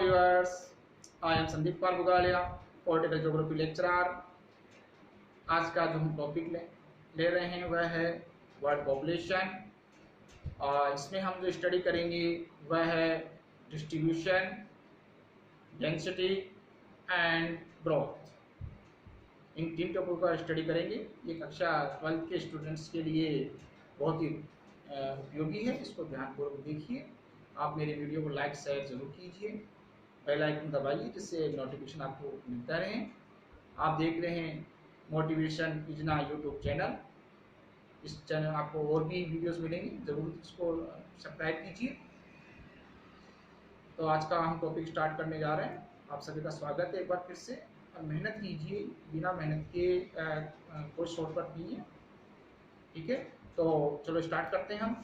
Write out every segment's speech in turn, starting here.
viewers, I am Sandeep Kumar Bugalia, political geography lecturer. आज का जो हम टॉपिक ले रहे हैं वह है वर्ल्ड पॉपुलेशन, और इसमें हम जो स्टडी करेंगे वह है डिस्ट्रीब्यूशन, डेंसिटी एंड ग्रोथ। इन तीन टॉपिक का स्टडी करेंगे। ये कक्षा 12 के स्टूडेंट्स के लिए बहुत ही उपयोगी है। इसको ध्यानपूर्वक देखिए। आप मेरे वीडियो को लाइक शेयर जरूर कीजिए, बेल आइकन दबाइए जिससे नोटिफिकेशन आपको मिलता रहे। आप देख रहे हैं मोटिवेशन इजना यूट्यूब चैनल। इस चैनल आपको और भी वीडियोस मिलेंगे, जरूर इसको सब्सक्राइब कीजिए। तो आज का हम टॉपिक स्टार्ट करने जा रहे हैं। आप सभी का स्वागत है एक बार फिर से। और मेहनत कीजिए, बिना मेहनत के कोई शॉर्टकट नहीं है, ठीक है। तो चलो स्टार्ट करते हैं हम।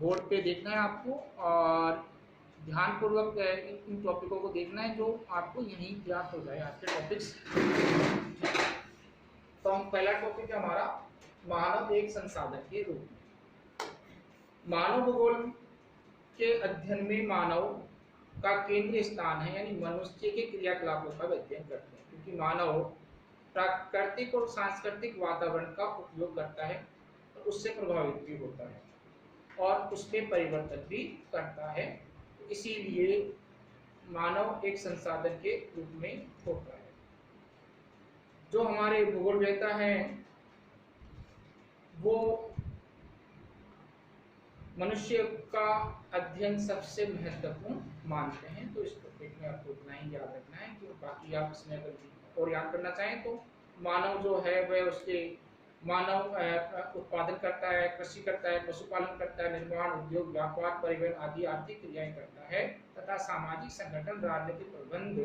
बोर्ड पे देखना है आपको और ध्यानपूर्वक इन टॉपिकों को देखना है जो आपको यहीं ज्ञात हो जाए आपके टॉपिक्स। तो हम पहला टॉपिक है हमारा मानव एक संसाधन के रूप में। मानव भूगोल के अध्ययन में मानव का केंद्रीय स्थान है, यानी मनुष्य के क्रियाकलापों का अध्ययन करते हैं, क्योंकि मानव प्राकृतिक और सांस्कृतिक वातावरण का उपयोग करता है, तो उससे प्रभावित भी होता है और उसमें परिवर्तन भी करता है। तो इसीलिए मानव एक संसाधन के रूप में होता है। जो हमारे भूगोलवेत्ता हैं वो मनुष्य का अध्ययन सबसे महत्वपूर्ण मानते हैं। तो इस टॉपिक में आपको इतना ही याद रखना है कि बाकी आप इसमें अगर और याद करना चाहें तो मानव जो है वह उसके मानव उत्पादन करता है, कृषि करता है, पशुपालन करता है, निर्माण, उद्योग, व्यापार, परिवहन आदि आर्थिक क्रियाएं करता है तथा सामाजिक संगठन, राजनीतिक प्रबंध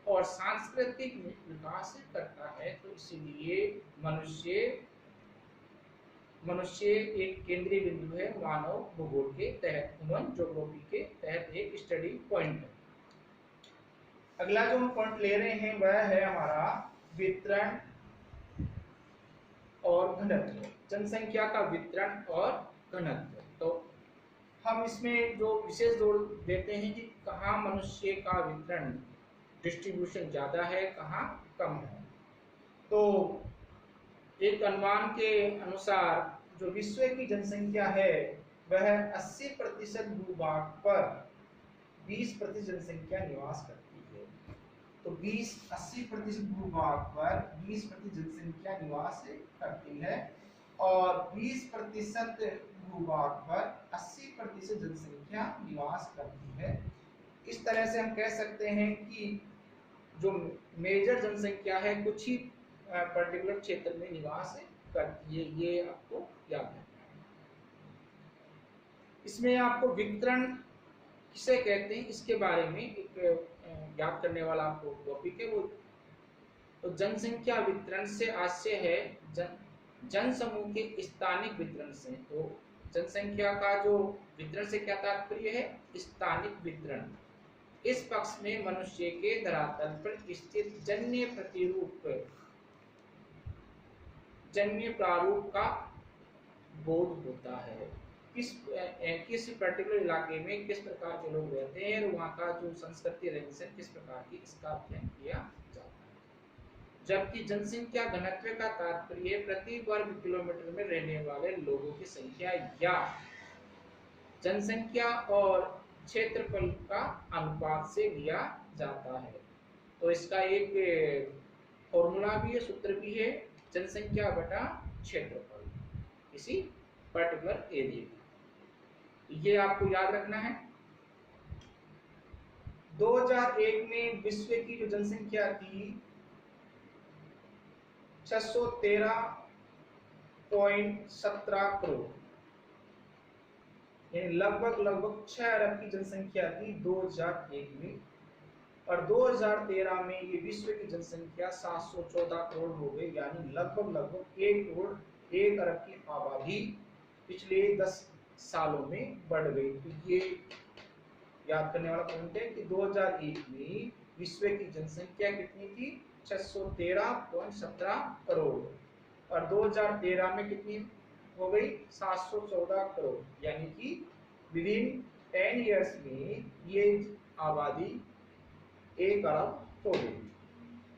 और सांस्कृतिक विकास करता है। तो इसीलिए मनुष्य एक केंद्रीय बिंदु है मानव भूगोल के तहत, ह्यूमन ज्योग्राफी के तहत एक स्टडी पॉइंट है। अगला जो हम पॉइंट ले रहे हैं वह है हमारा वितरण और घनत्व, जनसंख्या का वितरण और घनत्व। तो हम इसमें जो विशेष जोर देते हैं कि कहाँ मनुष्य का वितरण डिस्ट्रीब्यूशन ज्यादा है, कहाँ कम है। तो एक अनुमान के अनुसार जो विश्व की जनसंख्या है वह 80% भूभाग पर 20% जनसंख्या निवास करती है। तो 80% भूभाग पर 20% जनसंख्या निवास करती है और 20% भूभाग पर 80% जनसंख्या निवास करती है। इस तरह से हम कह सकते हैं कि जो मेजर जनसंख्या है कुछ ही पर्टिकुलर क्षेत्र में निवास करती है। ये आपको याद रखना है। इसमें आपको वितरण किसे कहते हैं इसके बारे में एक याद करने वाला आपको टॉपिक है वो। तो जनसंख्या वितरण से आशय है जन समूह के स्थानिक वितरण से। तो जनसंख्या का जो वितरण से क्या तात्पर्य है, स्थानिक वितरण। इस पक्ष में मनुष्य के धरातल पर स्थित जन्य प्रारूप का बोध होता है। किस पर्टिकुलर इलाके में किस प्रकार के लोग रहते हैं और वहाँ का जो संस्कृति रहन किस प्रकार की, इसका अध्ययन किया जाता है। जबकि जनसंख्या घनत्व का तात्पर्य प्रति वर्ग किलोमीटर में रहने वाले लोगों की संख्या या जनसंख्या और क्षेत्रफल का अनुपात से लिया जाता है। तो इसका एक फॉर्मूला भी है, सूत्र भी है, जनसंख्या बटा क्षेत्रफल किसी पर्टिकुलर एरिया। ये आपको याद रखना है। 2001 में विश्व की जो जनसंख्या थी 613.17 करोड़, यानी लगभग 6 अरब की जनसंख्या थी 2001 में। और 2013 में ये विश्व की जनसंख्या 714 करोड़ हो गई, यानी लगभग 1 अरब की आबादी पिछले 10 सालों में बढ़ गई। तो ये याद करने वाला पॉइंट है कि 2001 में विश्व की जनसंख्या कितनी थी, 613.17 करोड़ और 2013 में कितनी हो गई, 714 करोड़, यानी कि विदिन 10 इयर्स में ये आबादी 1 अरब होगी।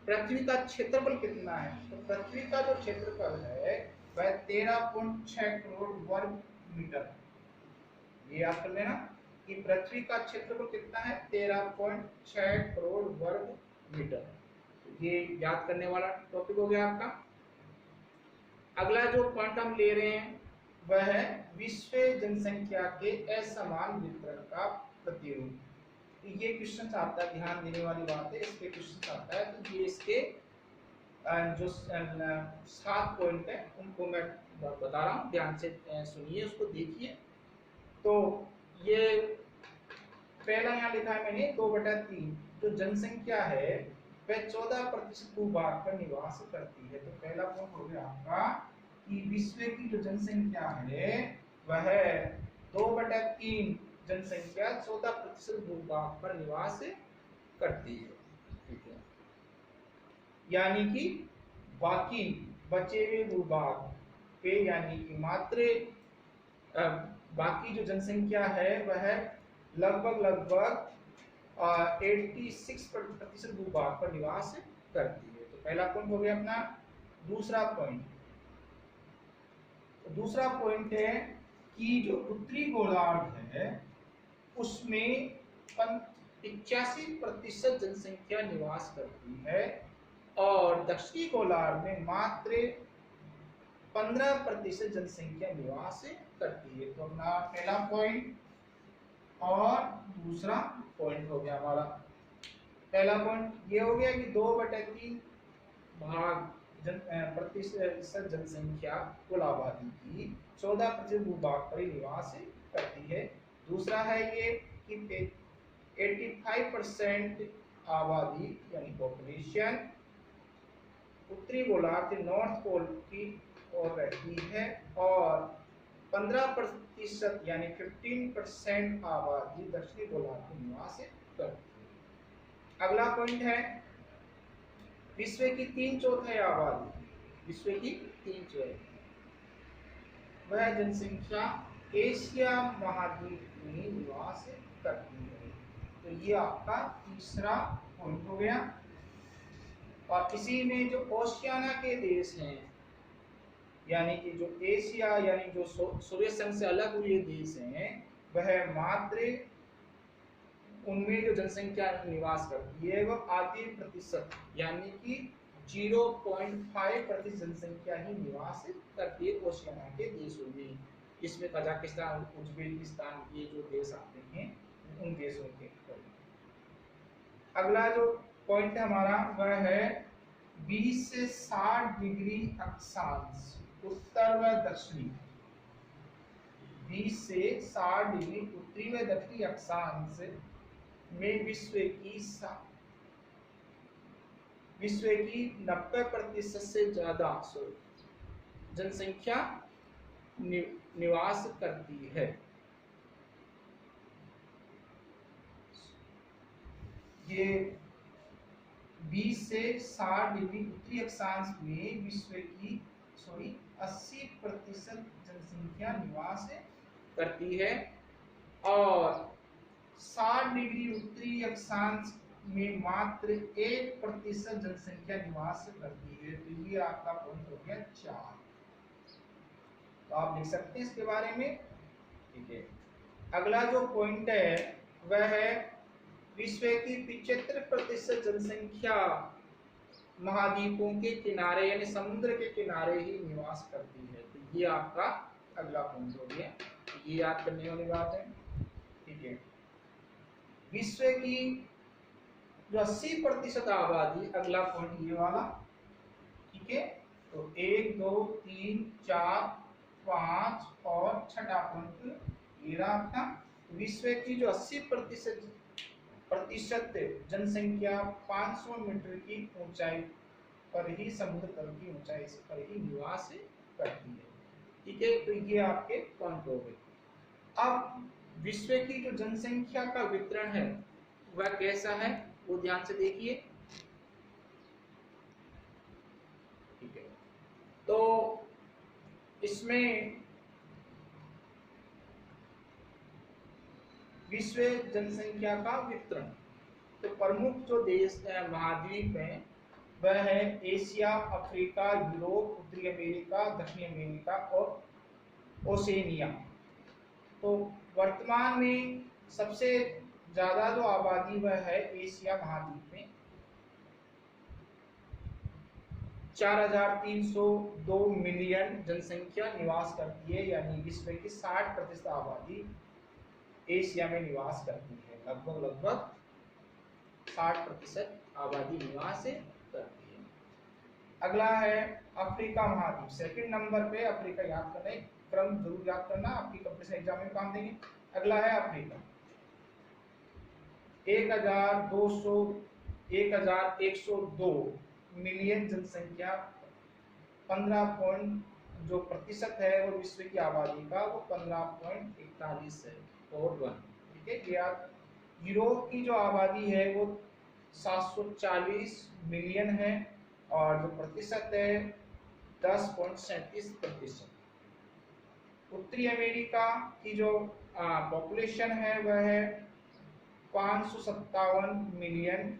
पृथ्वी का क्षेत्रफल कितना है? तो पृथ्वी का जो क्षेत्रफल है वह 13.6 करोड़ वर्ग मीटर है। ये याद कर लेना कि पृथ्वी का क्षेत्रफल कितना है, 13.6 करोड़ वर्ग मीटर। ये याद करने वाला टॉपिक हो गया आपका। अगला जो पॉइंट हम ले रहे हैं वह है विश्व जनसंख्या के असमान वितरण का प्रतिरूप। ये क्वेश्चन आता है, ध्यान देने वाली बात है, इस पे क्वेश्चन आता है। तो ये इसके जो 7 पॉइंट है उनको मैं बता रहा हूँ, ध्यान से सुनिए, उसको देखिए। तो ये पहला यहाँ लिखा है मैंने 2/3। जो जनसंख्या है वह 14% भूभाग पर निवास करती है। तो पहला पॉइंट हो गया आपका कि विश्व की जो जनसंख्या है वह 2/3 जनसंख्या 14% भूभाग पर निवास करती है। ठीक है, यानी कि बाकी बचे हुए भूभाग पे, यानी कि मात्र बाकी जो जनसंख्या है वह लगभग 86% भूभाग पर निवास करती है। तो पहला पॉइंट हो गया अपना। दूसरा पॉइंट है कि जो उत्तरी गोलार्ध है उसमें 85% जनसंख्या निवास करती है और दक्षिणी गोलार्ध में मात्र 15% जनसंख्या निवास करती है। तो अपना पहला पॉइंट और दूसरा पॉइंट हो गया हमारा। पहला पॉइंट ये हो गया कि 2/3 भाग प्रतिशत जनसंख्या कुल आबादी की 14% भूभाग पर निवास करती है। दूसरा है ये कि 85% आबादी यानी पॉपुलेशन उत्तरी गोलार्ध नॉर्थ पोल की ओर रहती है और 15% यानी 15% आबादी दक्षिणी गोलार्ध में निवास करती है। अगला पॉइंट है विश्व की 3/4 आबादी, विश्व की 3/4 वह जनसंख्या एशिया महाद्वीप में निवास करती है। तो ये आपका तीसरा पॉइंट हो गया। और इसी में जो ओशियाना के देश हैं, यानी कि जो एशिया यानी जो सोवियत संघ से अलग हुए देश हैं, वह मात्र उनमें जो जनसंख्या निवास करती है वह आधी प्रतिशत यानी कि 0.5% जनसंख्या ही निवास करती है ओशियाना के देशों में। इसमें कजाकिस्तान, उज्बेकिस्तान, ये जो देश आते हैं उन देशों के। अगला जो पॉइंट हमारा वह है 20 से 60 डिग्री अक्षांश उत्तर व दक्षिणी, 20 से 60 डिग्री उत्तरी व दक्षिणी अक्षांश में विश्व की 90% से ज्यादा जनसंख्या निवास करती है। ये 20 से 60 डिग्री उत्तरी अक्षांश में विश्व की 80% जनसंख्या निवास करती है और 60 डिग्री उत्तरी अक्षांश में मात्र 1% जनसंख्या निवास करती है। तो ये आपका पॉइंट हो गया 4। तो आप लिख सकते हैं इसके बारे में। ठीक है, अगला जो पॉइंट है वह है विश्व की 75% जनसंख्या महाद्वीपों के किनारे यानी समुद्र के किनारे ही निवास करती है। तो ये आपका अगला पॉइंट हो गया, ये याद करने वाली बात है। ठीक है, विश्व की जो 80% आबादी, अगला पॉइंट ये वाला। ठीक है, तो 1 2 3 4 5 और छठा पॉइंट ये रहा आपका। विश्व की जो 80% जनसंख्या 500 मीटर की ऊंचाई पर ही, समुद्र तल की ऊंचाई पर ही निवास करती है। ठीक है, तो ये आपके पॉइंट हो गए। अब विश्व की जो जनसंख्या का वितरण है वह कैसा है वो ध्यान से देखिए। ठीक है, तो इसमें विश्व जनसंख्या का वितरण तो प्रमुख जो देश महाद्वीप हैं वह है एशिया, अफ्रीका, यूरोप, उत्तरी अमेरिका, दक्षिणी अमेरिका और ओशिनिया। तो वर्तमान में सबसे ज्यादा जो आबादी वह है एशिया महाद्वीप में, 4,302 मिलियन जनसंख्या निवास करती है, यानी विश्व की 60% आबादी एशिया में निवास करती है। लगभग 60% आबादी निवास करती है। अगला है अफ्रीका महाद्वीप, सेकंड नंबर पे अफ्रीका। याद करना, क्रम जरूर याद करना, आपकी कंपटीशन एग्जाम में काम देंगे। अगला है अफ्रीका, 1,102 मिलियन जनसंख्या, 15% है वो विश्व की आबादी का, वो 15.41 है, और 1। ठीक है यार। यूरोप की जो आबादी है वो 740 मिलियन है, और जो प्रतिशत है 10.37%। उत्तरी अमेरिका की जो पॉपुलेशन है वह है 557 मिलियन,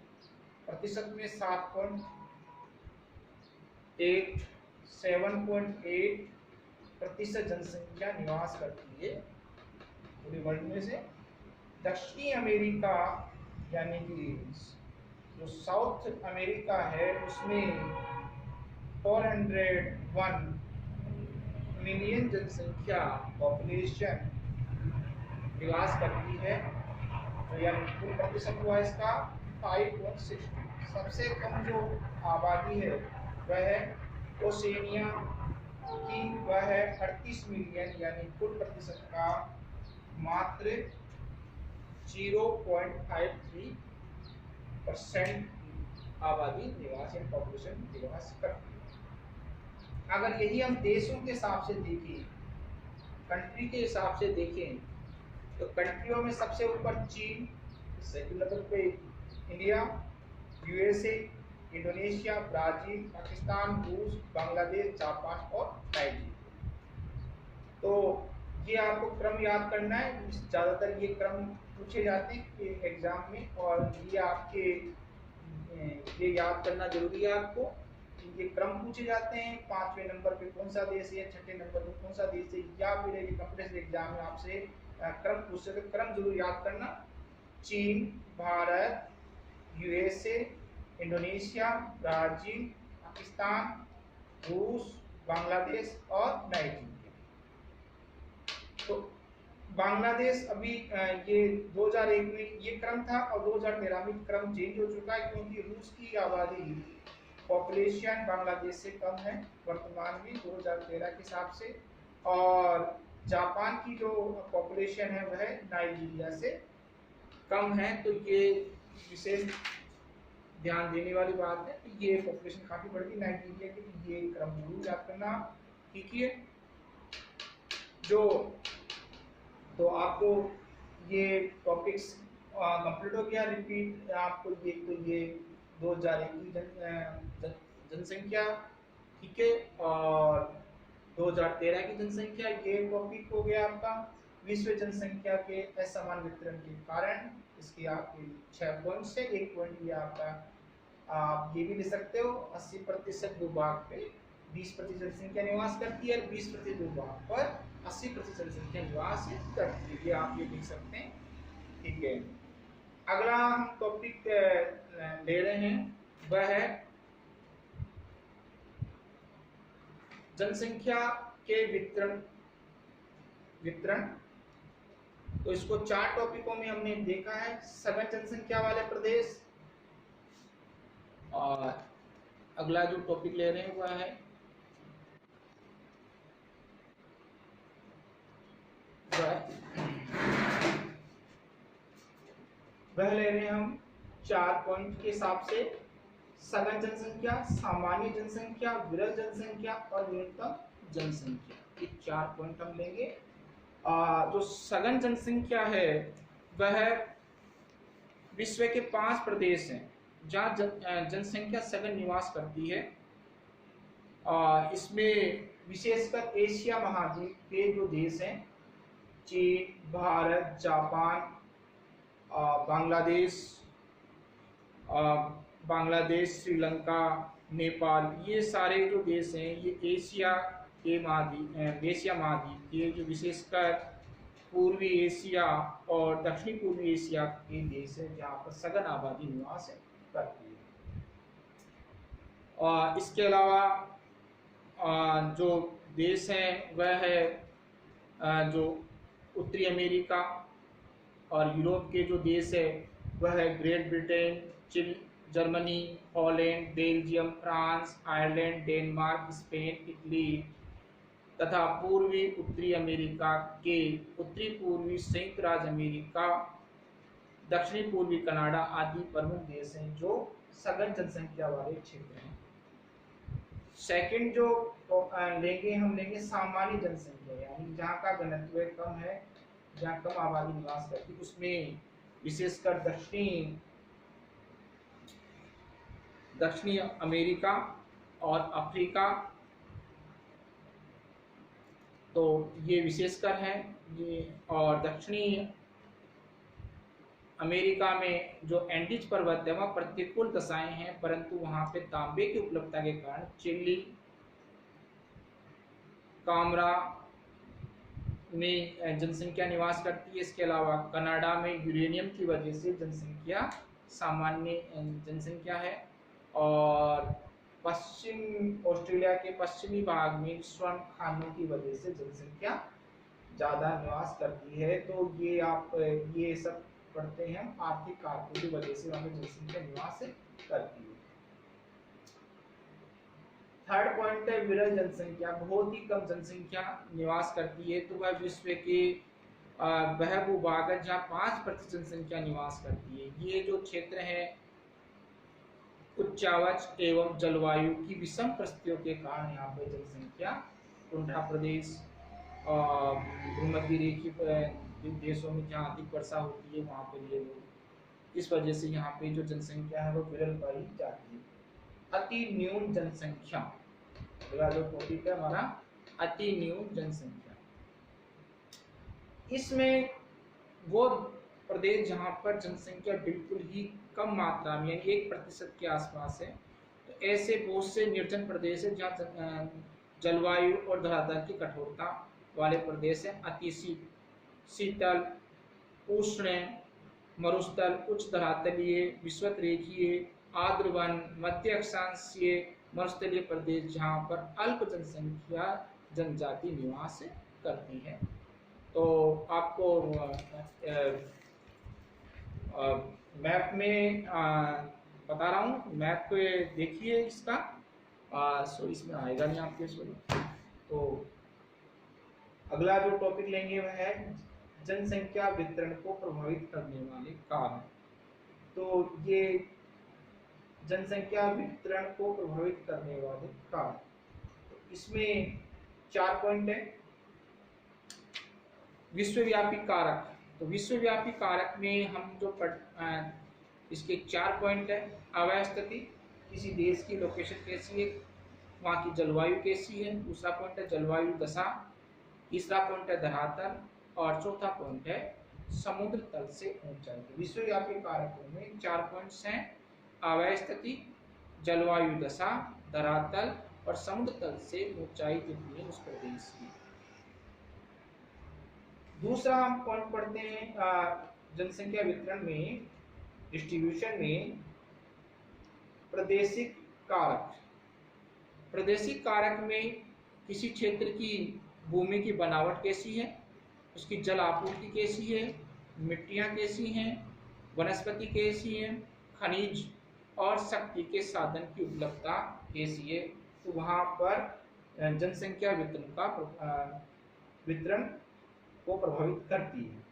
प्रतिशत में 7.8% जनसंख्या निवास करती है पूरे वर्ल्ड में से। दक्षिणी अमेरिका यानी कि जो साउथ अमेरिका है उसमें 401 मिलियन जनसंख्या पॉपुलेशन निवास करती है, यानी कुल प्रतिशत हुआ इसका 5.60। सबसे कम जो आबादी है वह है ओशिनिया की, वह है 38 मिलियन, यानी कुल प्रतिशत का मात्र 0.53% आबादी निवास या पॉपुलेशन निवास करती है। अगर यही हम देशों के हिसाब से देखें, कंट्री के हिसाब से देखें, तो कंट्रियों में सबसे ऊपर चीन, सेकंड नंबर पे India, USA, Indonesia, Brazil, Pakistan, रूस, बांग्लादेश, जापान और नाइजीरिया। तो ये आपको क्रम याद करना है, ज्यादातर ये क्रम पूछे जाते हैं एग्जाम में, और ये आपके ये याद करना जरूरी है आपको। ये क्रम पूछे जाते हैं, 5वें नंबर पे कौन सा देश है, 6ठे नंबर पे कौन सा देश है, या फिर ये कंपटीशन एग्जाम में आपसे क्रम पूछ सकते, क्रम जरूर याद करना। चीन, Bharat, USA, Indonesia, Brazil, Pakistan, रूस, बांग्लादेश और नाइजीरिया। तो बांग्लादेश अभी ये 2001 में ये क्रम था, और 2013 में क्रम चेंज हो चुका है, क्योंकि रूस की आबादी पॉपुलेशन बांग्लादेश से कम है वर्तमान में 2013 के हिसाब से, और जापान की जो पॉपुलेशन है वह नाइजीरिया से कम है। तो ये विशेष ध्यान देने वाली बात है कि ये पॉपुलेशन काफी बढ़ गई नाइजीरिया की, ये क्रम जरूर याद करना। ठीक है, जो तो आपको ये टॉपिक्स कंप्लीट हो गया। रिपीट आपको ये, तो ये 2001 की जनसंख्या, ठीक है, और 2013 की जनसंख्या, ये टॉपिक हो गया आपका। विश्व जनसंख्या के असमान वितरण के कारण इसके आपके 6 पॉइंट्स है। एक पॉइंट ये आपका आप ये भी ले सकते हो, 80% भूभाग पे 20% जनसंख्या निवास करती है, और 20% भूभाग पर 80% जनसंख्या निवास करती है, ये आप ये लिख सकते हैं। ठीक है, अगला हम टॉपिक ले रहे हैं वह है जनसंख्या के वितरण। तो इसको 4 टॉपिकों में हमने देखा है। सघन जनसंख्या वाले प्रदेश, और अगला जो टॉपिक ले रहे हैं वह है वह ले रहे हैं हम 4 पॉइंट के हिसाब से, सघन जनसंख्या, सामान्य जनसंख्या, विरल जनसंख्या और न्यूनतम जनसंख्या। ये 4 पॉइंट हम लेंगे। जो सघन जनसंख्या है वह विश्व के 5 प्रदेश हैं जहाँ जनसंख्या सघन निवास करती है। इसमें विशेषकर एशिया महाद्वीप के जो देश हैं, चीन, भारत, जापान, बांग्लादेश बांग्लादेश, श्रीलंका, नेपाल, ये सारे जो देश हैं ये एशिया महाद्वीप के जो विशेषकर पूर्वी एशिया और दक्षिणी पूर्वी एशिया के देश है जहाँ पर सघन आबादी निवास करती है। और इसके अलावा जो देश हैं वह है जो उत्तरी अमेरिका और यूरोप के जो देश है वह है great Britain, Germany, Holland, Belgium, France, Ireland, Denmark, Spain, Italy तथा पूर्वी उत्तरी अमेरिका के उत्तरी पूर्वी संयुक्त राज्य अमेरिका, दक्षिणी पूर्वी कनाडा आदि प्रमुख देश हैं जो सघन जनसंख्या वाले क्षेत्र हैं। सेकंड जो हम लेंगे सामान्य जनसंख्या, यानी जहाँ का घनत्व कम है, जहाँ कम आबादी निवास करती है, उसमें विशेषकर दक्षिणी अमेरिका और अफ्रीका, तो ये विशेषकर है ये। और दक्षिणी अमेरिका में जो एंडीज पर्वत है वह प्रतिकूल दशाएं हैं, परंतु वहां पे तांबे की उपलब्धता के कारण चिली, कामरा में जनसंख्या निवास करती है। इसके अलावा कनाडा में यूरेनियम की वजह से जनसंख्या सामान्य जनसंख्या है। और पश्चिम ऑस्ट्रेलिया के पश्चिमी भाग में स्वर्ण खानों की वजह से जनसंख्या ज़्यादा निवास करती है। तो ये आप ये सब पढ़ते हैं आर्थिक कारकों की वजह से वहाँ पे जनसंख्या निवास करती है। थर्ड पॉइंट है विरल जनसंख्या, बहुत ही कम जनसंख्या निवास करती है। तो वह विश्व के वह भूभाग है जहाँ 5% जनसंख्या निवास करती है। ये जो क्षेत्र है उच्चावच एवं जलवायु की विषम परिस्थितियों के कारण यहाँ पर जनसंख्या टुंड्रा प्रदेश और भूमध्य रेखीय देशों में जहाँ अधिक वर्षा होती है वहाँ पर ये लोग, इस वजह से यहाँ पे जो जनसंख्या है वो विरल पाई जाती है। अति न्यून जनसंख्या, अगला जो टॉपिक है हमारा अति न्यून जनसंख्या। इसमें वो प्रदेश जहाँ पर जनसंख्या बिल्कुल ही कम मात्रा में यानी 1% के आसपास है, तो ऐसे बहुत से निर्जन प्रदेश है जहाँ जलवायु और धरातल की कठोरता वाले प्रदेश है। अति शीतल, उष्ण, मरुस्थल, उच्च धरातलीय, विषुवत रेखीय, आर्द्र वन, मध्य अक्षांशीय मरुस्थलीय प्रदेश जहाँ पर अल्प जनसंख्या जनजाति निवास करती है। तो आपको मैप में बता रहा हूँ, मैप पे देखिए इसका। सो इसमें आएगा नहीं आपके सॉरी। तो अगला जो टॉपिक लेंगे वह है जनसंख्या वितरण को प्रभावित करने वाले कारण। तो ये जनसंख्या वितरण को प्रभावित करने वाले कारण, तो इसमें 4 पॉइंट है। विश्वव्यापी कारक, तो विश्वव्यापी कारक में हम जो इसके 4 पॉइंट है। आवास स्थिति, किसी देश की लोकेशन कैसी है, वहाँ की जलवायु कैसी है। दूसरा पॉइंट है जलवायु दशा। तीसरा पॉइंट है धरातल और चौथा पॉइंट है समुद्र तल से ऊंचाई। विश्वव्यापी कारकों में 4 पॉइंट्स हैं, आवास स्थिति, जलवायु दशा, धरातल और समुद्र तल से ऊंचाई कितनी है उस प्रदेश की। दूसरा हम पॉइंट पढ़ते हैं जनसंख्या वितरण में, डिस्ट्रीब्यूशन में प्रादेशिक कारक। प्रादेशिक कारक में किसी क्षेत्र की भूमि की बनावट कैसी है, उसकी जल आपूर्ति कैसी है, मिट्टियाँ कैसी हैं, वनस्पति कैसी है, खनिज और शक्ति के साधन की उपलब्धता कैसी है। तो वहाँ पर जनसंख्या वितरण को प्रभावित करती है।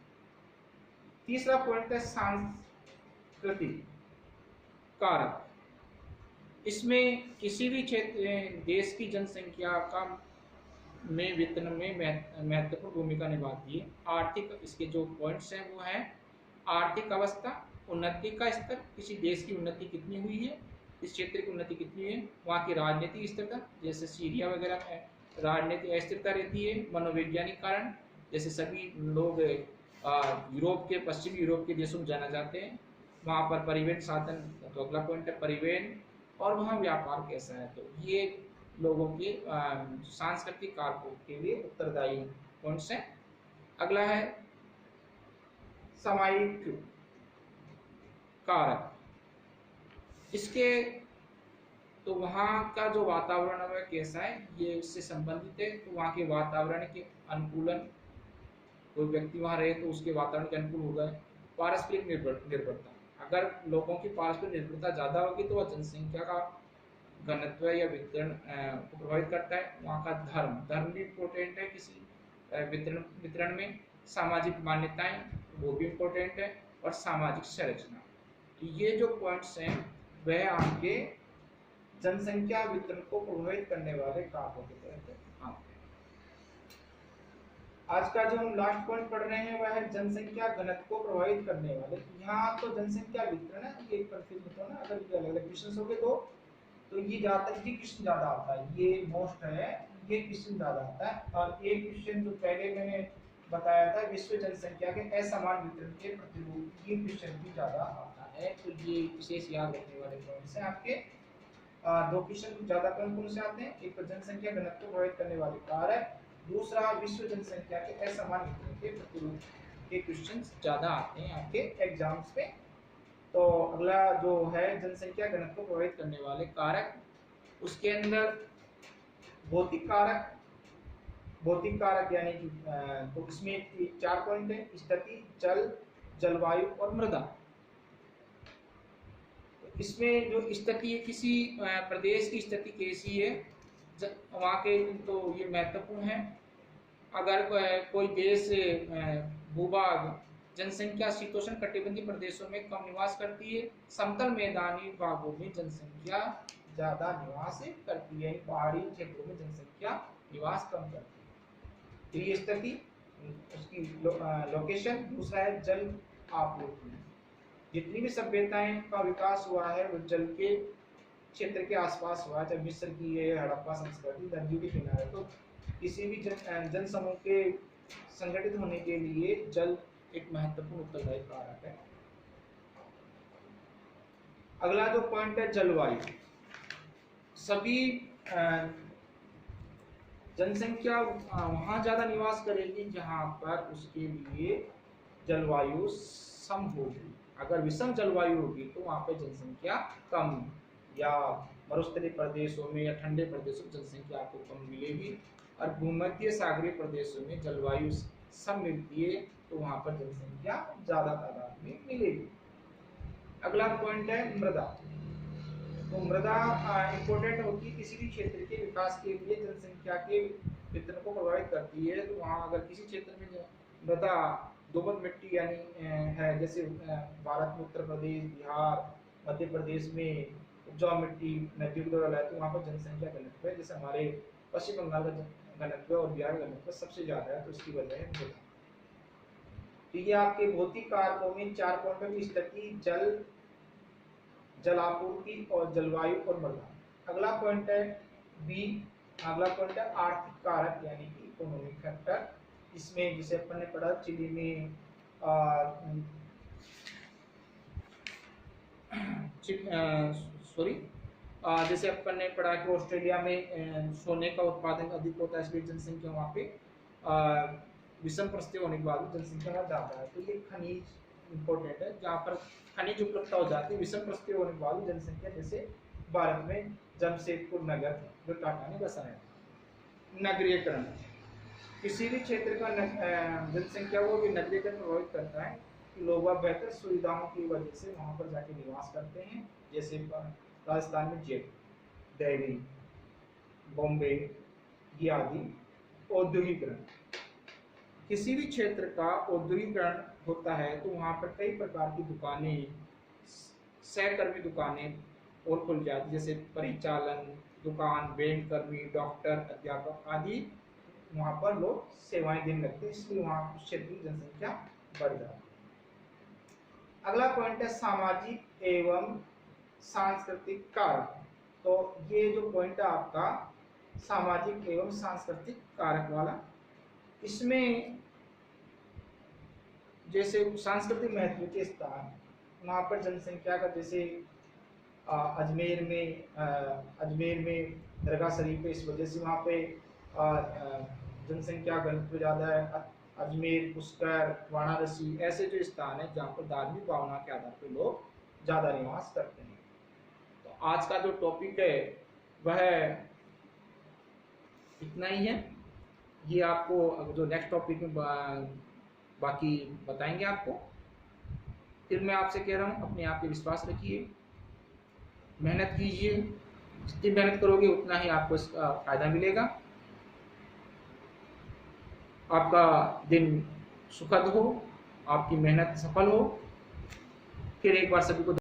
तीसरा पॉइंट है सांस्कृतिक कारक। इसमें किसी भी क्षेत्र देश की जनसंख्या का में वितरण में महत्वपूर्ण भूमिका निभाती है। आर्थिक, इसके जो पॉइंट्स हैं वो हैं आर्थिक अवस्था, उन्नति का स्तर, किसी देश की उन्नति कितनी हुई है, इस क्षेत्र की उन्नति कितनी है, वहाँ की राजनीतिक स्थिरता, जैसे सीरिया वगैरह में राजनीतिक अस्थिरता रहती है। मनोवैज्ञानिक कारण, जैसे सभी लोग यूरोप के, पश्चिमी यूरोप के देशों में जाना चाहते हैं, वहाँ पर परिवहन साधन, तो अगला पॉइंट है परिवहन, और वहाँ व्यापार कैसा है, तो ये लोगों के सांस्कृतिक कारकों के लिए उत्तरदायी पॉइंट्स हैं। अगला है सामायिक कारक। इसके तो वहाँ का जो वातावरण है कैसा है, ये उससे संबंधित है। तो वहाँ के वातावरण के अनुकूलन, कोई व्यक्ति वहाँ रहे तो उसके वातावरण के अनुकूल होगा। पारस्परिक निर्भरता, अगर लोगों की पारस्परिक निर्भरता ज़्यादा होगी तो वह जनसंख्या का घनत्व या वितरण को प्रभावित करता है। वहाँ का धर्म भी इम्पोर्टेंट है किसी वितरण में। सामाजिक मान्यताएं, वो भी इम्पोर्टेंट है, और सामाजिक संरचना। तो ये जो पॉइंट्स हैं वह आपके जनसंख्या वितरण को प्रभावित करने वाले कारकों के तहत आते हैं। आज का जो हम लास्ट पॉइंट पढ़ रहे हैं वह है जनसंख्या घनत्व को प्रभावित करने वाले। यहाँ तो जनसंख्या वितरण है, ये कंफ्यूज मत होना, अगर ये अलग अलग क्वेश्चन हो गए तो ये ज्यादा, ये क्वेश्चन ज्यादा आता है, ये मोस्ट है, ये क्वेश्चन ज्यादा आता है। और एक क्वेश्चन जो पहले मैंने बताया था, विश्व जनसंख्या के असमान वितरण के प्रतिरूप, ये क्वेश्चन भी ज्यादा आता है। तो ये विशेष याद रखने वाले पॉइंट्स हैं आपके। दो क्वेश्चन ज्यादा कौन से आते हैं, एक तो जनसंख्या घनत्व को प्रभावित करने वाले कारक, दूसरा विश्व जनसंख्या के असमान वितरण के प्रतिरूप के क्वेश्चन ज्यादा आते हैं आपके एग्जाम्स पे। तो अगला जो है जनसंख्या घनत्व को प्रभावित करने वाले कारक, उसके अंदर भौतिक कारक यानी कि तो इसमें 4 पॉइंट है, स्थिति, जल, जलवायु और मृदा। इसमें जो स्थिति है, किसी प्रदेश की स्थिति कैसी है वहाँ के, तो ये महत्वपूर्ण है। अगर कोई देश भूभाग जनसंख्या शीतोष्ण कटिबंधीय प्रदेशों में कम निवास करती है, समतल मैदानी भागों में जनसंख्या ज्यादा निवास करती है, पहाड़ी क्षेत्रों में जनसंख्या निवास कम करती है। तो ये स्थिति, उसकी लोकेशन। दूसरा है जल आपूर्ति, जितनी भी सभ्यताएं का विकास हुआ है वो जल के क्षेत्र के आसपास हुआ है, चाहे मिस्र की है, हड़प्पा संस्कृति, नदियों के किनारे। तो किसी भी जन समूह के संगठित होने के लिए जल एक महत्वपूर्ण उत्तरदायी कारक है। अगला जो पॉइंट है जलवायु। सभी जनसंख्या वहां ज्यादा निवास करेगी जहां पर उसके लिए जलवायु सम होगी। अगर विषम जलवायु होगी तो वहां पे जनसंख्या कम, या मरुस्थलीय प्रदेशों में या ठंडे प्रदेशों में जनसंख्या आपको कम मिलेगी। और भूमध्य सागरीय प्रदेशों में जलवायु सम मिलती है तो वहां पर जनसंख्या ज्यादा तादाद में मिलेगी। अगला पॉइंट है मृदा। तो मृदा इंपॉर्टेंट होती है किसी भी क्षेत्र के विकास के लिए, जनसंख्या के वितरण को प्रभावित करती है। तो वहाँ अगर किसी क्षेत्र में मृदा दोमट मिट्टी यानी है, जैसे भारत में उत्तर प्रदेश, बिहार, मध्य प्रदेश में उपजाऊ मिट्टी नदियों के द्वारा है, तो वहाँ पर जनसंख्या घनत्व है, जैसे हमारे पश्चिम बंगाल का घनत्व और बिहार का घनत्व सबसे ज्यादा है, तो इसकी वजह है मृदा। तो ये आपके भौतिक कारकों में 4 पॉइंट की स्थिति, जल, जलापूर्ति और जलवायु और मृदा। अगला पॉइंट है बी, अगला पॉइंट है आर्थिक कारक यानी कि इकोनॉमिक फैक्टर। इसमें जिसे अपन ने पढ़ा चिली में जैसे अपन ने पढ़ा कि ऑस्ट्रेलिया में सोने का उत्पादन अधिक होता है, इसलिए जनसंख्या वहाँ पे विषम परिस्थिति होने के बाद जनसंख्या वहाँ ज्यादा है। तो ये खनिज इंपॉर्टेंट है, जहाँ पर खनिज उपलब्धता हो जाती है विषम परिस्थिति होने के बाद जनसंख्या, जैसे भारत में जमशेदपुर नगर जो टाटा ने बसाया। नगरीयकरण, किसी भी क्षेत्र का जनसंख्या को भी नगरीयकरण प्रभावित करता है। लोग बेहतर सुविधाओं की वजह से वहाँ पर जाके निवास करते हैं, जैसे राजस्थान में जेट, दिल्ली, बॉम्बे, ये आदि। औद्योगिकरण, किसी भी क्षेत्र का औद्योगिकरण होता है तो वहाँ पर कई प्रकार की दुकानें, सहकर्मी दुकानें और खुल जाती, जैसे परिचालन दुकान, बैंक कर्मी, डॉक्टर, अध्यापक आदि वहाँ पर लोग सेवाएं देने लगते हैं, इसलिए वहाँ उस क्षेत्र की जनसंख्या बढ़ जाती है। अगला पॉइंट है सामाजिक एवं सांस्कृतिक कारक। तो ये जो पॉइंट है आपका सामाजिक एवं सांस्कृतिक कारक वाला, इसमें जैसे सांस्कृतिक महत्व के स्थान, वहाँ पर जनसंख्या का जैसे अजमेर में दरगाह शरीफ है, इस वजह से वहाँ पे जनसंख्या घनत्व ज़्यादा है। अजमेर, पुष्कर, वाराणसी ऐसे जो स्थान है जहाँ पर धार्मिक भावना के आधार पर लोग ज़्यादा निवास करते हैं। तो आज का जो टॉपिक है वह इतना ही है। ये आपको जो नेक्स्ट टॉपिक में बाकी बताएंगे आपको। फिर मैं आपसे कह रहा हूँ, अपने आप पे विश्वास रखिए, मेहनत कीजिए, जितनी मेहनत करोगे उतना ही आपको इसका फायदा मिलेगा। आपका दिन सुखद हो, आपकी मेहनत सफल हो। फिर एक बार सभी को